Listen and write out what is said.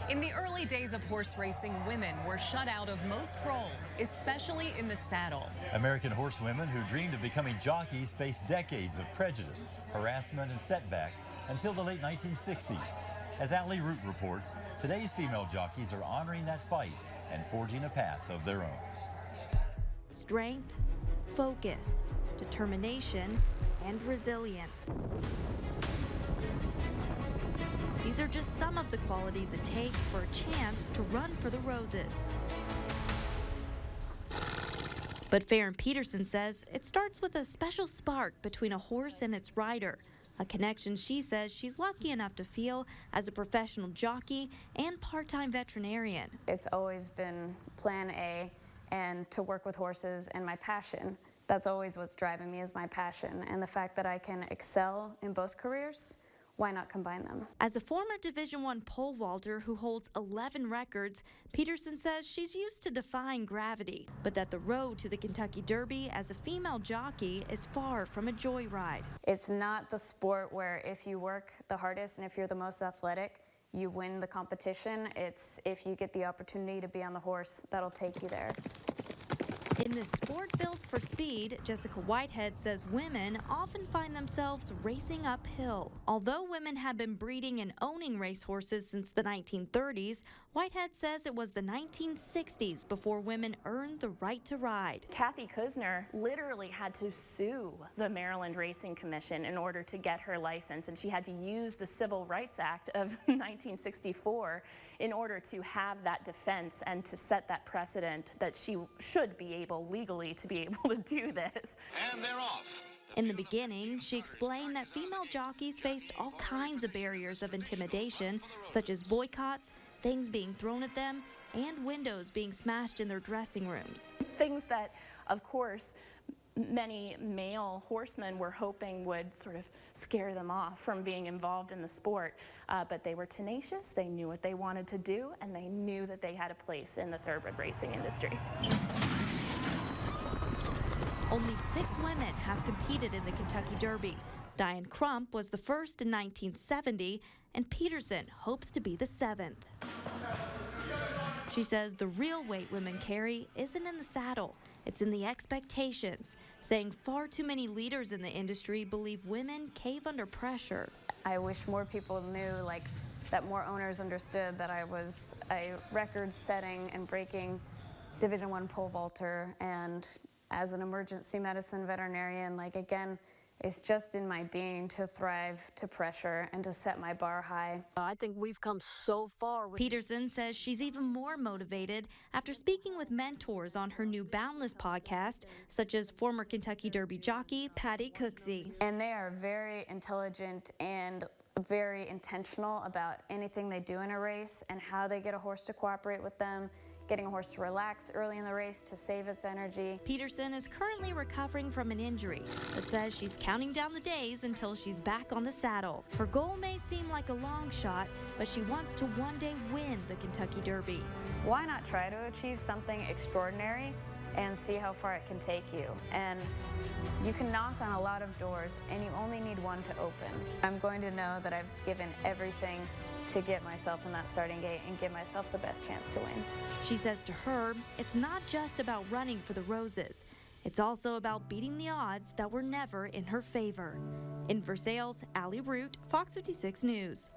In the early days of horse racing, women were shut out of most roles, especially in the saddle. American horsewomen who dreamed of becoming jockeys faced decades of prejudice, harassment, and setbacks until the late 1960s. As Allie Root reports, today's female jockeys are honoring that fight and forging a path of their own. Strength, focus, determination, and resilience. These are just some of the qualities it takes for a chance to run for the roses. But Farron Peterson says it starts with a special spark between a horse and its rider, a connection she says she's lucky enough to feel as a professional jockey and part-time veterinarian. It's always been plan A, and to work with horses and my passion. That's always what's driving me, is my passion, and the fact that I can excel in both careers. Why not combine them? As a former Division I pole vaulter who holds 11 records, Peterson says she's used to defying gravity, but that the road to the Kentucky Derby as a female jockey is far from a joyride. It's not the sport where if you work the hardest and if you're the most athletic, you win the competition. It's if you get the opportunity to be on the horse, that'll take you there. In this sport built for speed, Jessica Whitehead says women often find themselves racing uphill. Although women have been breeding and owning racehorses since the 1930s, Whitehead says it was the 1960s before women earned the right to ride. Kathy Kuzner literally had to sue the Maryland Racing Commission in order to get her license, and she had to use the Civil Rights Act of 1964 in order to have that defense and to set that precedent that she should be able legally to be able to do this. And they're off. In the beginning, she explained that female jockeys faced all kinds of barriers of intimidation, such as boycotts, things being thrown at them, and windows being smashed in their dressing rooms. Things that, of course, many male horsemen were hoping would sort of scare them off from being involved in the sport, but they were tenacious, they knew what they wanted to do, and they knew that they had a place in the thoroughbred racing industry. Only 6 women have competed in the Kentucky Derby. Diane Crump was the first in 1970, and Peterson hopes to be the 7th. She says the real weight women carry isn't in the saddle, it's in the expectations, saying far too many leaders in the industry believe women cave under pressure. I wish more people knew, that more owners understood that I was a record-setting and breaking Division I pole vaulter, and as an emergency medicine veterinarian, again, it's just in my being to thrive to pressure and to set my bar high. I think we've come so far. Peterson says she's even more motivated after speaking with mentors on her new Boundless podcast, such as former Kentucky Derby jockey Patty Cooksey. And they are very intelligent and very intentional about anything they do in a race and how they get a horse to cooperate with them, getting a horse to relax early in the race to save its energy. Peterson is currently recovering from an injury, but says she's counting down the days until she's back on the saddle. Her goal may seem like a long shot, but she wants to one day win the Kentucky Derby. Why not try to achieve something extraordinary and see how far it can take you? And you can knock on a lot of doors, and you only need one to open. I'm going to know that I've given everything to get myself in that starting gate and give myself the best chance to win. She says to her, it's not just about running for the roses. It's also about beating the odds that were never in her favor. In Versailles, Allie Root, Fox 56 News.